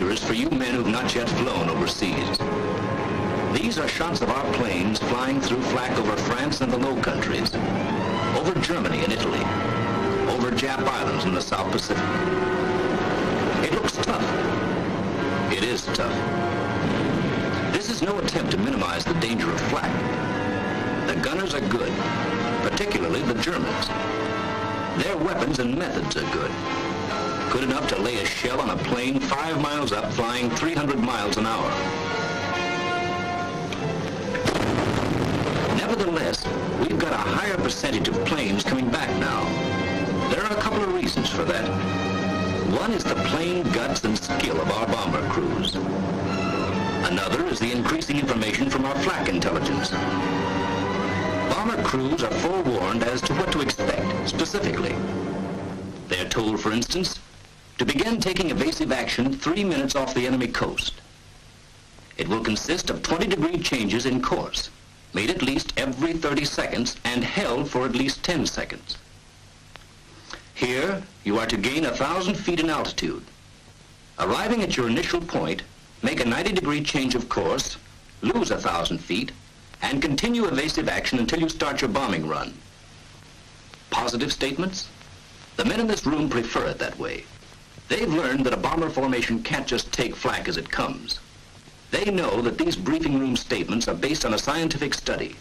picture is for you men who've not yet flown overseas. These are shots of our planes flying through flak over France and the Low Countries, over Germany and Italy, over Jap Islands in the South Pacific. It looks tough. It is tough. This is no attempt to minimize the danger of flak. The gunners are good, particularly the Germans. Their weapons and methods are good. Good enough to lay a shell on a plane 5 miles up, flying 300 miles an hour. Nevertheless, we've got a higher percentage of planes coming back now. There are a couple of reasons for that. One is the plain guts and skill of our bomber crews. Another is the increasing information from our flak intelligence. Bomber crews are forewarned as to what to expect, specifically. They are told, for instance, to begin taking evasive action 3 minutes off the enemy coast. It will consist of 20-degree changes in course, made at least every 30 seconds and held for at least 10 seconds. Here, you are to gain 1,000 feet in altitude. Arriving at your initial point, make a 90-degree change of course, lose 1,000 feet, and continue evasive action until you start your bombing run. Positive statements? The men in this room prefer it that way. They've learned that a bomber formation can't just take flak as it comes. They know that these briefing room statements are based on a scientific study,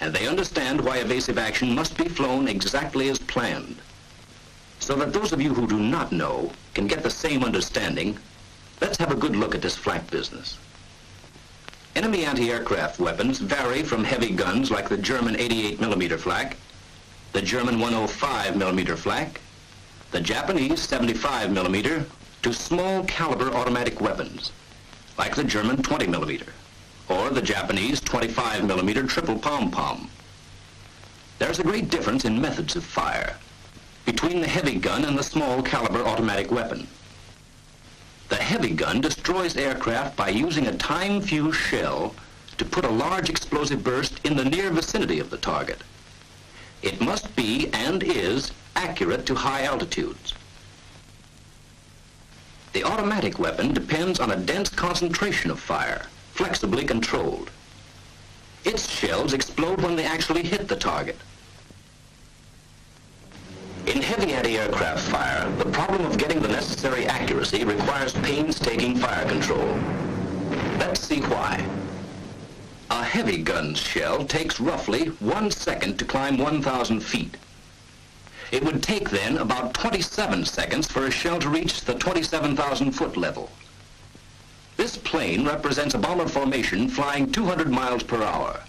and they understand why evasive action must be flown exactly as planned. So that those of you who do not know can get the same understanding, let's have a good look at this flak business. Enemy anti-aircraft weapons vary from heavy guns like the German 88mm flak, the German 105mm flak, the Japanese 75mm, to small caliber automatic weapons like the German 20mm or the Japanese 25mm triple pom-pom. There's a great difference in methods of fire between the heavy gun and the small caliber automatic weapon. The heavy gun destroys aircraft by using a time-fused shell to put a large explosive burst in the near vicinity of the target. It must be, and is, accurate to high altitudes. The automatic weapon depends on a dense concentration of fire, flexibly controlled. Its shells explode when they actually hit the target. In heavy anti-aircraft fire, the problem of getting the necessary accuracy requires painstaking fire control. Let's see why. A heavy gun's shell takes roughly 1 second to climb 1,000 feet. It would take then about 27 seconds for a shell to reach the 27,000 foot level. This plane represents a bomber formation flying 200 miles per hour.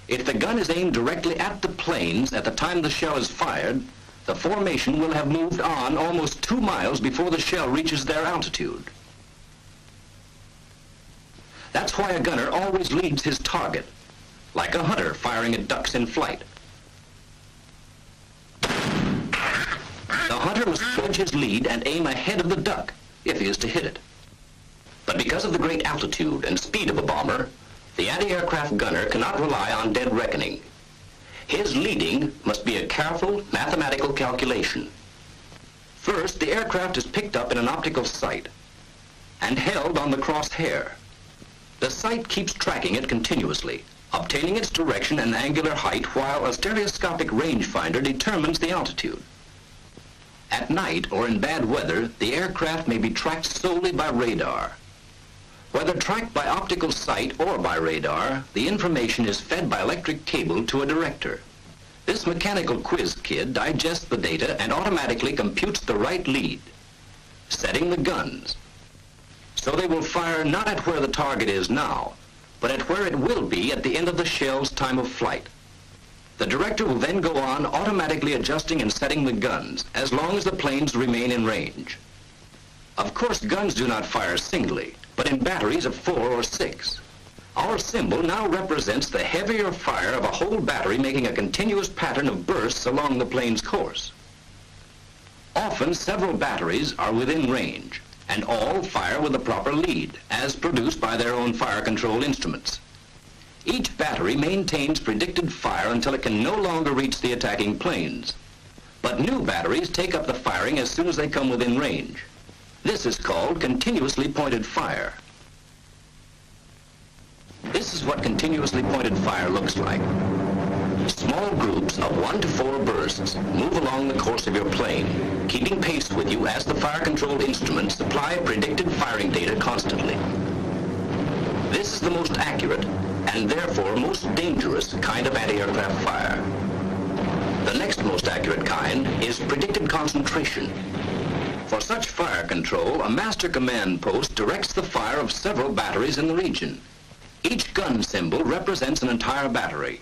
If the gun is aimed directly at the planes at the time the shell is fired, the formation will have moved on almost 2 miles before the shell reaches their altitude. That's why a gunner always leads his target, like a hunter firing at ducks in flight. The hunter must judge his lead and aim ahead of the duck, if he is to hit it. But because of the great altitude and speed of a bomber, the anti-aircraft gunner cannot rely on dead reckoning. His leading must be a careful mathematical calculation. First, the aircraft is picked up in an optical sight and held on the crosshair. The sight keeps tracking it continuously, obtaining its direction and angular height while a stereoscopic rangefinder determines the altitude. At night or in bad weather, the aircraft may be tracked solely by radar. Whether tracked by optical sight or by radar, the information is fed by electric cable to a director. This mechanical quiz kid digests the data and automatically computes the right lead, setting the guns. So they will fire not at where the target is now, but at where it will be at the end of the shell's time of flight. The director will then go on automatically adjusting and setting the guns as long as the planes remain in range. Of course, guns do not fire singly, but in batteries of 4 or 6. Our symbol now represents the heavier fire of a whole battery making a continuous pattern of bursts along the plane's course. Often, several batteries are within range, and all fire with the proper lead, as produced by their own fire control instruments. Each battery maintains predicted fire until it can no longer reach the attacking planes. But new batteries take up the firing as soon as they come within range. This is called continuously pointed fire. This is what continuously pointed fire looks like. Small groups of 1 to 4 bursts move along the course of your plane, keeping pace with you as the fire control instruments supply predicted firing data constantly. This is the most accurate and therefore most dangerous kind of anti-aircraft fire. The next most accurate kind is predicted concentration. For such fire control, a master command post directs the fire of several batteries in the region. Each gun symbol represents an entire battery.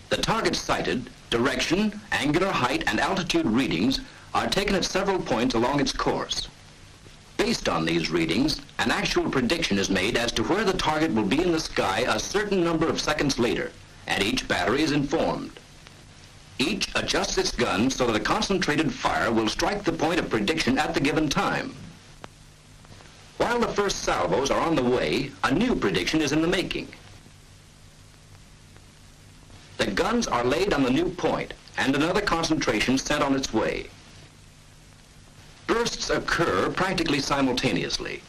The target sighted, direction, angular height, and altitude readings are taken at several points along its course. Based on these readings, an actual prediction is made as to where the target will be in the sky a certain number of seconds later, and each battery is informed. Each adjusts its gun so that a concentrated fire will strike the point of prediction at the given time. While the first salvos are on the way, a new prediction is in the making. The guns are laid on the new point, and another concentration sent on its way. Bursts occur practically simultaneously.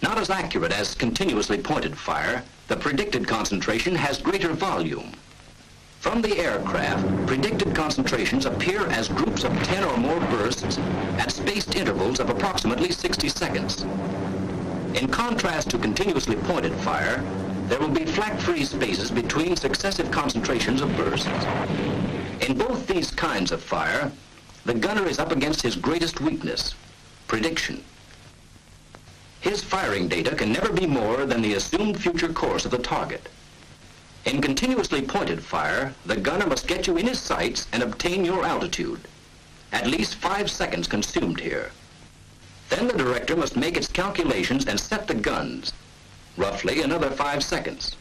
Not as accurate as continuously pointed fire, the predicted concentration has greater volume. From the aircraft, predicted concentrations appear as groups of 10 or more bursts at spaced intervals of approximately 60 seconds. In contrast to continuously pointed fire, there will be flak-free spaces between successive concentrations of bursts. In both these kinds of fire, the gunner is up against his greatest weakness, prediction. His firing data can never be more than the assumed future course of the target. In continuously pointed fire, the gunner must get you in his sights and obtain your altitude. At least 5 seconds consumed here. Then the director must make its calculations and set the guns. Roughly another 5 seconds.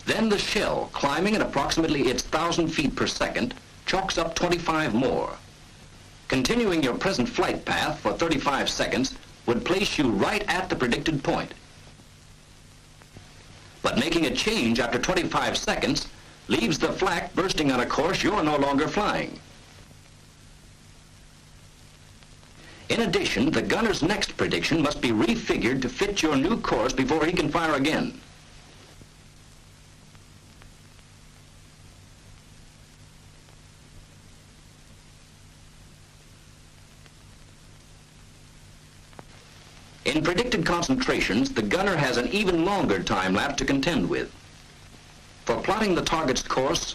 Then the shell, climbing at approximately its 1,000 feet per second, chalks up 25 more. Continuing your present flight path for 35 seconds would place you right at the predicted point. But making a change after 25 seconds leaves the flak bursting on a course you're no longer flying. In addition, the gunner's next prediction must be refigured to fit your new course before he can fire again. In predicted concentrations, the gunner has an even longer time lapse to contend with. For plotting the target's course,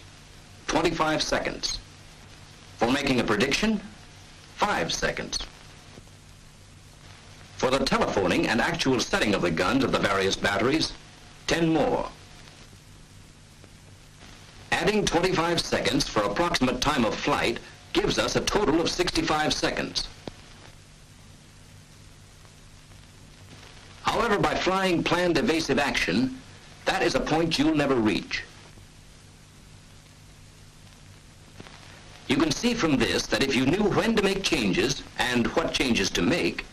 25 seconds. For making a prediction, 5 seconds. For the telephoning and actual setting of the guns of the various batteries, 10 more. Adding 25 seconds for approximate time of flight gives us a total of 65 seconds. However, by flying planned evasive action, that is a point you'll never reach. You can see from this that if you knew when to make changes and what changes to make,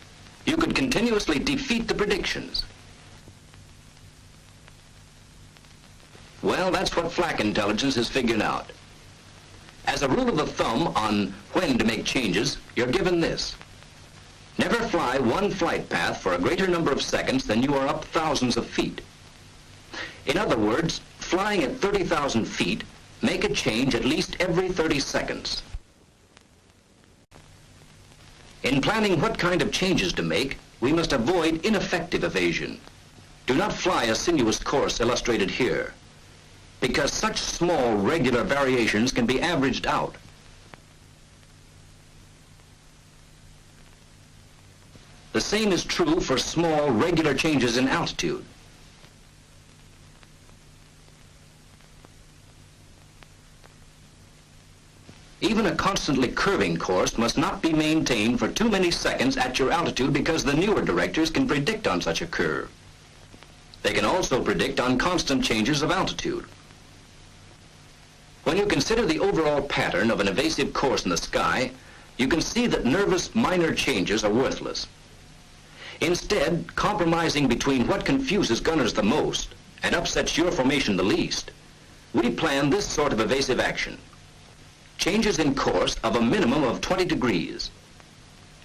you could continuously defeat the predictions. Well, that's what flak intelligence has figured out. As a rule of thumb on when to make changes, you're given this. Never fly one flight path for a greater number of seconds than you are up thousands of feet. In other words, flying at 30,000 feet, make a change at least every 30 seconds. In planning what kind of changes to make, we must avoid ineffective evasion. Do not fly a sinuous course illustrated here, because such small regular variations can be averaged out. The same is true for small regular changes in altitude. Even a constantly curving course must not be maintained for too many seconds at your altitude because the newer directors can predict on such a curve. They can also predict on constant changes of altitude. When you consider the overall pattern of an evasive course in the sky, you can see that nervous minor changes are worthless. Instead, compromising between what confuses gunners the most and upsets your formation the least, we plan this sort of evasive action. Changes in course of a minimum of 20 degrees.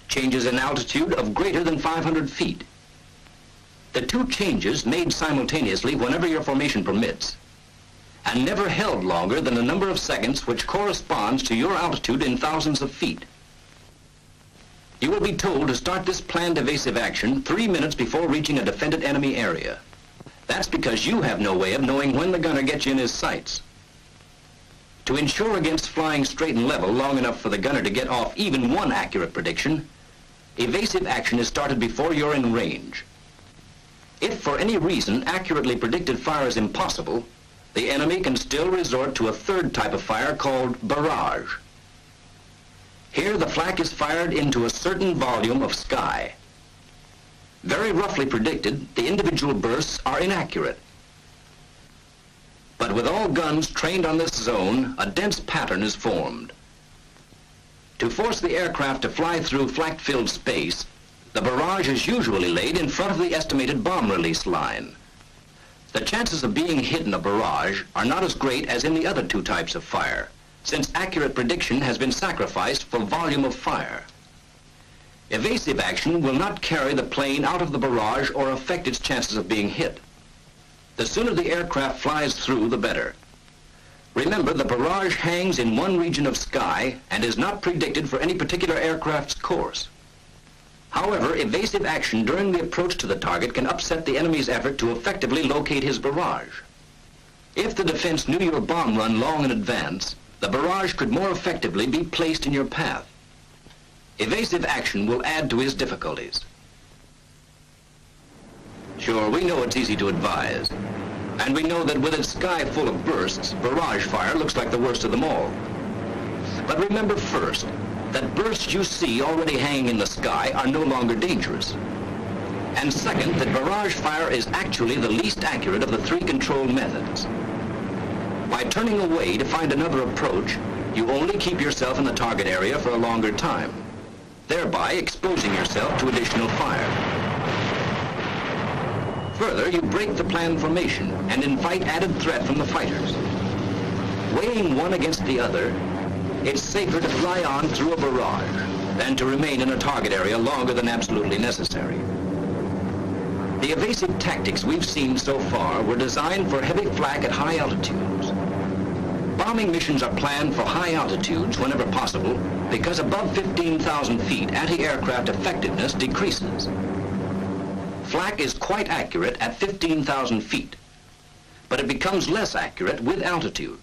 changes in altitude of greater than 500 feet. The two changes made simultaneously whenever your formation permits, and never held longer than the number of seconds which corresponds to your altitude in thousands of feet. You will be told to start this planned evasive action 3 minutes before reaching a defended enemy area. That's because you have no way of knowing when the gunner gets you in his sights. To ensure against flying straight and level long enough for the gunner to get off even one accurate prediction, evasive action is started before you're in range. If for any reason accurately predicted fire is impossible, the enemy can still resort to a third type of fire called barrage. Here the flak is fired into a certain volume of sky. Very roughly predicted, the individual bursts are inaccurate. But with all guns trained on this zone, a dense pattern is formed. To force the aircraft to fly through flak-filled space, the barrage is usually laid in front of the estimated bomb release line. The chances of being hit in a barrage are not as great as in the other two types of fire, since accurate prediction has been sacrificed for volume of fire. Evasive action will not carry the plane out of the barrage or affect its chances of being hit. The sooner the aircraft flies through, the better. Remember, the barrage hangs in one region of sky and is not predicted for any particular aircraft's course. However, evasive action during the approach to the target can upset the enemy's effort to effectively locate his barrage. If the defense knew your bomb run long in advance, the barrage could more effectively be placed in your path. Evasive action will add to his difficulties. Sure, we know it's easy to advise, and we know that with its sky full of bursts, barrage fire looks like the worst of them all. But remember first, that bursts you see already hanging in the sky are no longer dangerous. And second, that barrage fire is actually the least accurate of the three control methods. By turning away to find another approach, you only keep yourself in the target area for a longer time, thereby exposing yourself to additional fire. Further, you break the planned formation and invite added threat from the fighters. Weighing one against the other, it's safer to fly on through a barrage than to remain in a target area longer than absolutely necessary. The evasive tactics we've seen so far were designed for heavy flak at high altitudes. Bombing missions are planned for high altitudes whenever possible because above 15,000 feet anti-aircraft effectiveness decreases. Flak is quite accurate at 15,000 feet, but it becomes less accurate with altitude,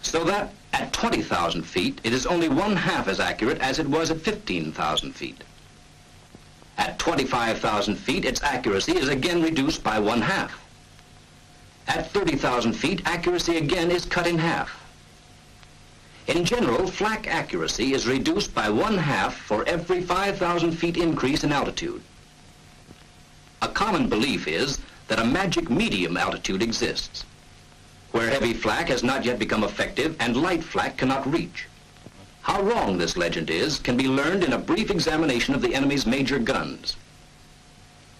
so that at 20,000 feet, it is only 1/2 as accurate as it was at 15,000 feet. At 25,000 feet, its accuracy is again reduced by 1/2. At 30,000 feet, accuracy again is cut in half. In general, flak accuracy is reduced by 1/2 for every 5,000 feet increase in altitude. A common belief is that a magic medium altitude exists, where heavy flak has not yet become effective and light flak cannot reach. How wrong this legend is can be learned in a brief examination of the enemy's major guns.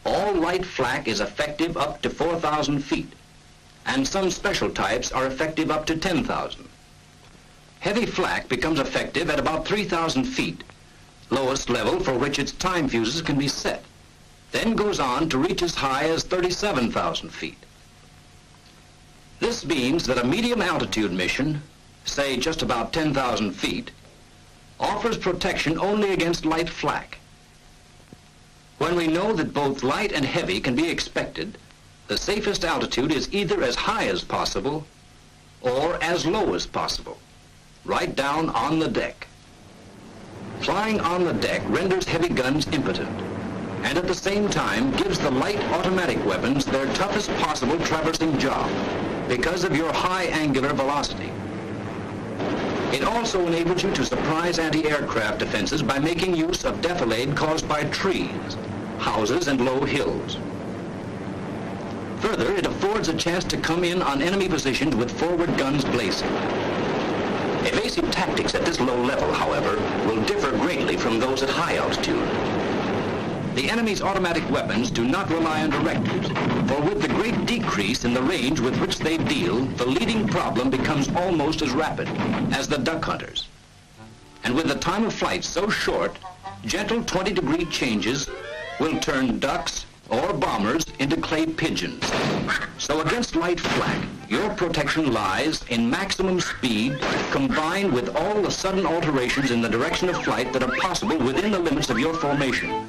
All light flak is effective up to 4,000 feet, and some special types are effective up to 10,000. Heavy flak becomes effective at about 3,000 feet, lowest level for which its time fuses can be set, then goes on to reach as high as 37,000 feet. This means that a medium altitude mission, say just about 10,000 feet, offers protection only against light flak. When we know that both light and heavy can be expected, the safest altitude is either as high as possible or as low as possible, right down on the deck. Flying on the deck renders heavy guns impotent, and at the same time gives the light automatic weapons their toughest possible traversing job because of your high angular velocity. It also enables you to surprise anti-aircraft defenses by making use of defilade caused by trees, houses, and low hills. Further, it affords a chance to come in on enemy positions with forward guns blazing. Evasive tactics at this low level, however, will differ greatly from those at high altitude. The enemy's automatic weapons do not rely on directors, for with the great decrease in the range with which they deal, the leading problem becomes almost as rapid as the duck hunters. And with the time of flight so short, Gentle 20-degree changes will turn ducks or bombers into clay pigeons. So against light flak, your protection lies in maximum speed combined with all the sudden alterations in the direction of flight that are possible within the limits of your formation.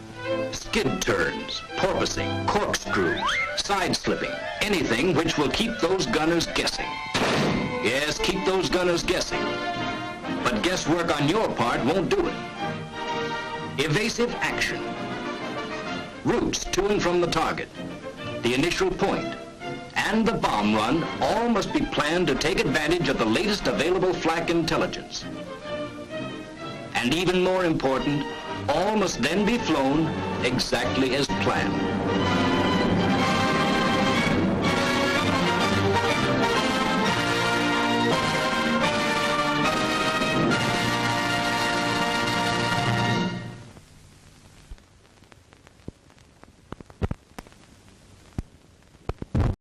Skid turns, porpoising, corkscrews, side-slipping, anything which will keep those gunners guessing. Yes, keep those gunners guessing. But guesswork on your part won't do it. Evasive action. Routes to and from the target, the initial point, and the bomb run all must be planned to take advantage of the latest available flak intelligence. And even more important, all must then be flown exactly as planned.